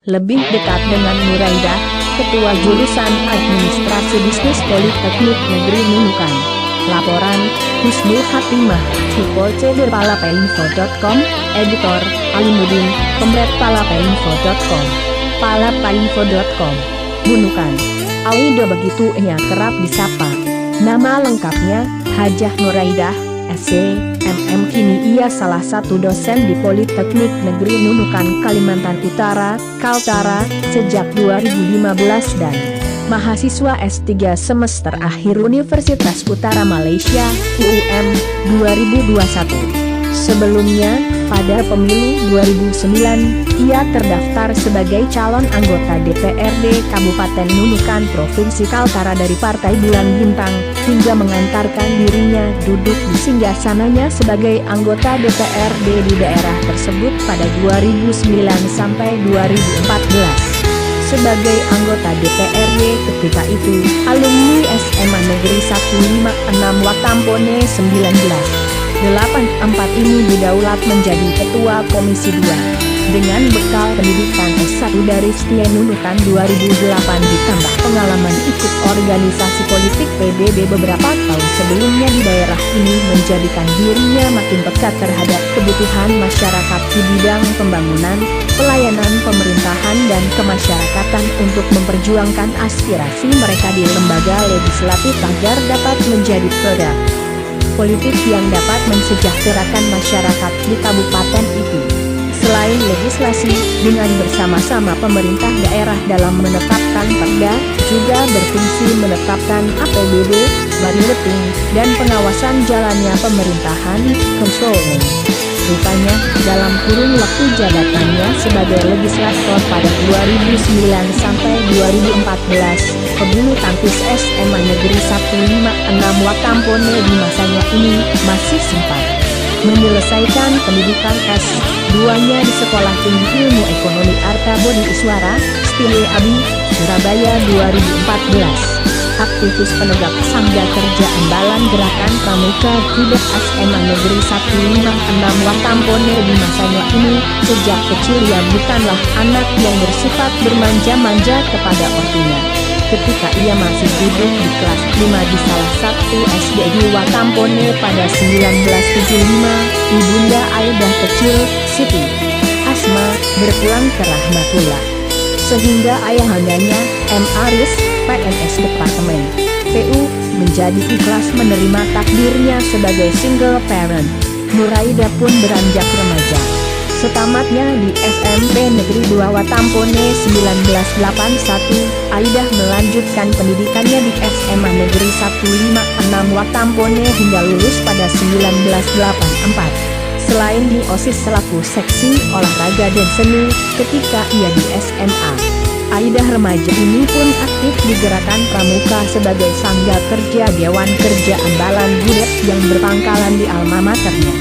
lebih dekat dengan Nuraidah, Ketua Jurusan Administrasi Bisnis Politeknik Negeri Nunukan. Laporan, Husnul Hatimah, Hipol.cederpalapeinfo.com, Editor, Alimuddin, Pemret.palapeinfo.com, Palapainfo.com, Nunukan. Aida begitu ia kerap disapa. Nama lengkapnya, Hajah Nuraidah, SC, MM. Kini ia salah satu dosen di Politeknik Negeri Nunukan, Kalimantan Utara, Kaltara, sejak 2015 dan mahasiswa S3 semester akhir Universitas Utara Malaysia, UUM, 2021. Sebelumnya, pada pemilu 2009, ia terdaftar sebagai calon anggota DPRD Kabupaten Nunukan Provinsi Kaltara dari Partai Bulan Bintang, hingga mengantarkan dirinya duduk di singgasananya sebagai anggota DPRD di daerah tersebut pada 2009 sampai 2014. Sebagai anggota DPRD ketika itu, alumni SMA Negeri 156 Watampone 1984 ini didaulat menjadi Ketua Komisi 2. Dengan bekal pendidikan S1 dari Setia Nunukan 2008 ditambah pengalaman ikut organisasi politik PBB beberapa tahun sebelumnya di daerah ini menjadikan dirinya makin peka terhadap kebutuhan masyarakat di bidang pembangunan, pelayanan pemerintahan dan kemasyarakatan untuk memperjuangkan aspirasi mereka di lembaga legislatif agar dapat menjadi produk politik yang dapat mensejahterakan masyarakat di kabupaten itu. Selain legislasi, dengan bersama-sama pemerintah daerah dalam menetapkan perda, juga berfungsi menetapkan APBD, budgeting, dan pengawasan jalannya pemerintahan, controlling. Rupanya, dalam kurun waktu jabatannya sebagai legislator pada 2009 sampai 2014, pebulu tangkis SMA Negeri 156 Watampone di masanya ini masih sempat menyelesaikan pendidikan S2-nya di Sekolah Tinggi Ilmu Ekonomi Arta Bodi Iswara, Stile Abi, Surabaya 2014. Aktivis penegak Sangga Kerja Ambalan Gerakan Pramuka Kudet SMA Negeri 156 Watampone di masanya ini, sejak kecil ia bukanlah anak yang bersifat bermanja-manja kepada ortunya. Ketika ia masih duduk di kelas 5 di salah satu SD di Watampone pada 1975, ibunda Aidah kecil, Siti Asma, berpulang ke rahmatullah. Sehingga ayahandanya, M. Aris, PNS Departemen PU, menjadi ikhlas menerima takdirnya sebagai single parent. Nuraidah pun beranjak remaja. Setamatnya di SMP Negeri 2 Watampone 1981, Aidah melanjutkan pendidikannya di SMA Negeri 156 Watampone hingga lulus pada 1984. Selain di OSIS selaku seksi olahraga dan seni ketika ia di SMA, Aidah remaja ini pun aktif di Gerakan Pramuka sebagai Sangga Kerja Dewan Kerja Ambalan Budet yang berpangkalan di alma maternya.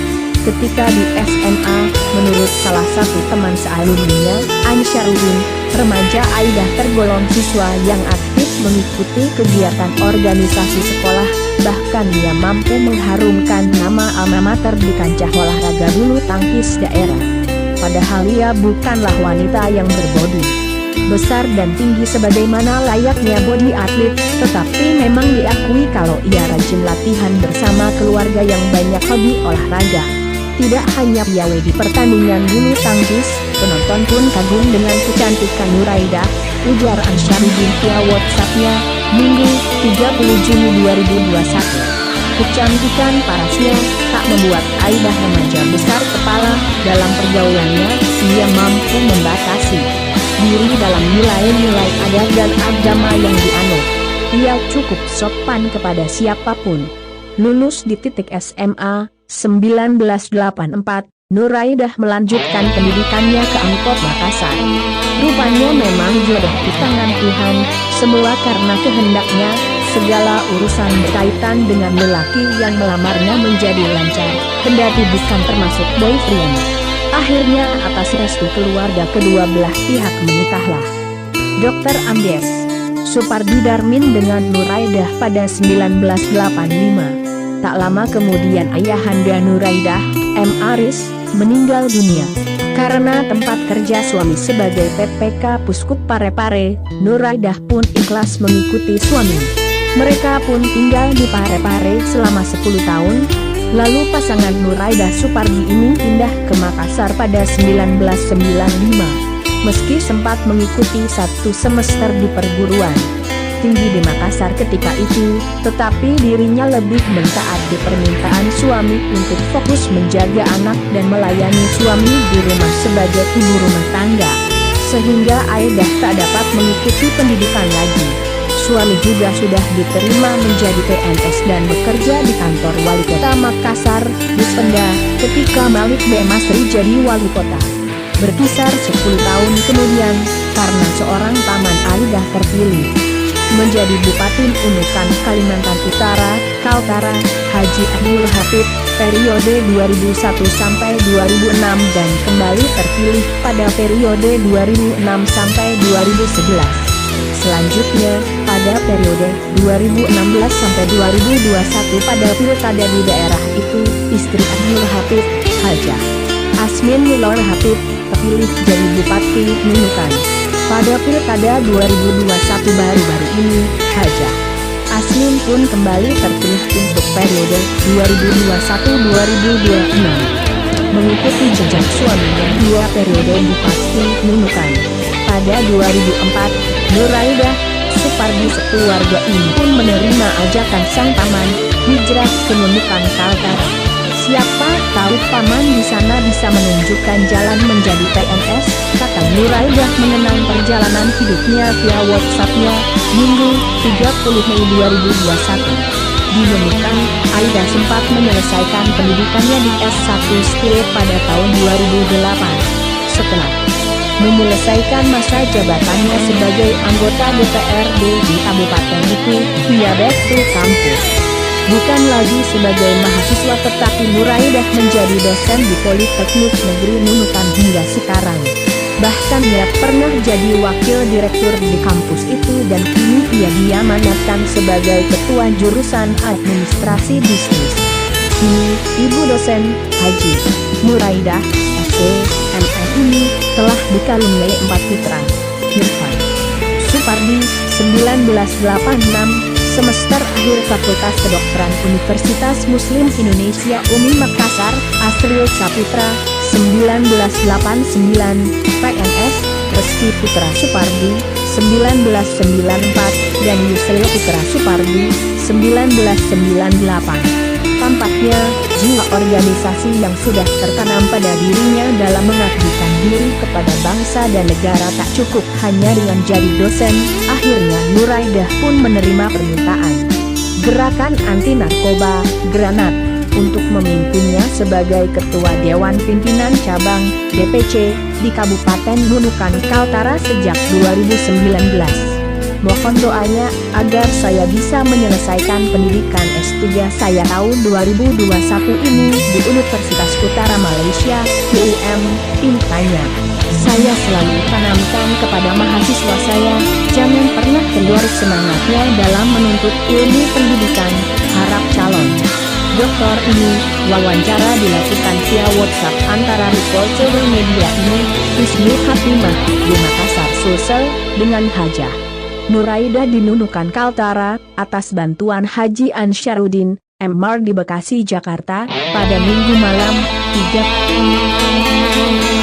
Ketika di SMA, menurut salah satu teman sealumninya, Ansarudin, remaja Aidah tergolong siswa yang aktif mengikuti kegiatan organisasi sekolah, bahkan ia mampu mengharumkan nama alma mater di kancah olahraga bulu tangkis daerah. Padahal ia bukanlah wanita yang berbodi besar dan tinggi sebagaimana layaknya bodi atlet, tetapi memang diakui kalau ia rajin latihan bersama keluarga yang banyak hobi olahraga. Tidak hanya piawai di pertandingan bulu tangkis, penonton pun kagum dengan kecantikan Nuraidah, ujar Ansarudin via WhatsApp-nya, Minggu, 30 Juni 2021. Kecantikan parasnya tak membuat Aidah remaja besar kepala. Dalam pergaulannya, ia mampu membatasi diri dalam nilai-nilai adat dan agama yang dianut. Ia cukup sopan kepada siapapun. Lulus di titik SMA 1984, Nuraidah melanjutkan pendidikannya ke Angkot Makassar. Rupanya memang jodoh di tangan Tuhan, semua karena kehendaknya. Segala urusan berkaitan dengan lelaki yang melamarnya menjadi lancar, kendati bukan termasuk boyfriend. Akhirnya atas restu keluarga kedua belah pihak menikahlah Dr. Andes Supardi Darmin dengan Nuraidah pada 1985. Tak lama kemudian ayahanda Nuraidah, M. Aris, meninggal dunia. Karena tempat kerja suami sebagai PPK Puskup Parepare, Nuraidah pun ikhlas mengikuti suami. Mereka pun tinggal di Parepare selama 10 tahun. Lalu pasangan Nuraidah Supardi ini pindah ke Makassar pada 1995. Meski sempat mengikuti 1 semester di perguruan tinggi di Makassar ketika itu, tetapi dirinya lebih mentaati permintaan suami untuk fokus menjaga anak dan melayani suami di rumah sebagai ibu rumah tangga. Sehingga Aidah tak dapat mengikuti pendidikan lagi. Suami juga sudah diterima menjadi PNS dan bekerja di kantor Wali Kota Makassar, Dispenda, ketika Malik B. Masri jadi Wali Kota. Berkisar 10 tahun kemudian, karena seorang paman Aidah terpilih menjadi Bupati Nunukan Kalimantan Utara, Kaltara, Haji Abdul Hafid, periode 2001 sampai 2006 dan kembali terpilih pada periode 2006 sampai 2011. Selanjutnya, pada periode 2016 sampai 2021 pada pilkada di daerah itu, istri Abdul Hafid, Hajah Asmin Milor Hafid, terpilih jadi Bupati Nunukan. Pada pilkada 2021 baru-baru ini, Hajah Asmin pun kembali terpilih untuk periode 2021-2026. Mengikuti jejak suaminya 2 periode Bupati Nunukan. Pada 2004, Nuraidah Supardi sekeluarga ini pun menerima ajakan sang paman, hijrah ke Nunukan Kaltara. Siapa tahu paman di sana bisa menunjukkan jalan menjadi PNS, kata Nuraidah mengenang perjalanan hidupnya via WhatsApp-nya, Minggu, 30 Mei 2021. Di Nunukan, Aidah sempat menyelesaikan pendidikannya di S1 Skill pada tahun 2008. Setelah menyelesaikan masa jabatannya sebagai anggota DPRD di kabupaten itu, ia back to kampus. Bukan lagi sebagai mahasiswa tetapi Nuraidah menjadi dosen di Politeknik Negeri Nunukan hingga sekarang. Bahkan ia pernah jadi wakil direktur di kampus itu dan kini ia diamanatkan sebagai ketua jurusan administrasi bisnis. Kini, ibu dosen, Haji Nuraidah, SC.M.A. ini, telah dikaruniai 4 putra. Irfan Supardi, 1986, semester akhir Fakultas Kedokteran Universitas Muslim Indonesia UMI Makassar, Asril Saputra, 1989, PNS, Reski Putra Supardi, 1994, dan Yusril Putra Supardi, 1998. Tampaknya, jiwa organisasi yang sudah tertanam pada dirinya dalam mengabdikan diri kepada bangsa dan negara tak cukup hanya dengan jadi dosen. Akhirnya Nuraidah pun menerima permintaan Gerakan Anti Narkoba, Granat, untuk memimpinnya sebagai Ketua Dewan Pimpinan Cabang, DPC, di Kabupaten Nunukan Kaltara sejak 2019. Mohon doanya agar saya bisa menyelesaikan pendidikan S3 saya tahun 2021 ini di Universitas Utara Malaysia, UUM, pintanya. Saya selalu tanamkan kepada mahasiswa saya, jangan pernah kendor semangatnya dalam menuntut ilmu pendidikan, harap calon doktor ini. Wawancara dilakukan via WhatsApp antara reporter media ini, Rizmi Hatimah, di Makassar, Sulsel, dengan Hajah Nuraidah di Nunukan Kaltara, atas bantuan Haji Ansyaruddin, MR di Bekasi, Jakarta, pada Minggu malam, 3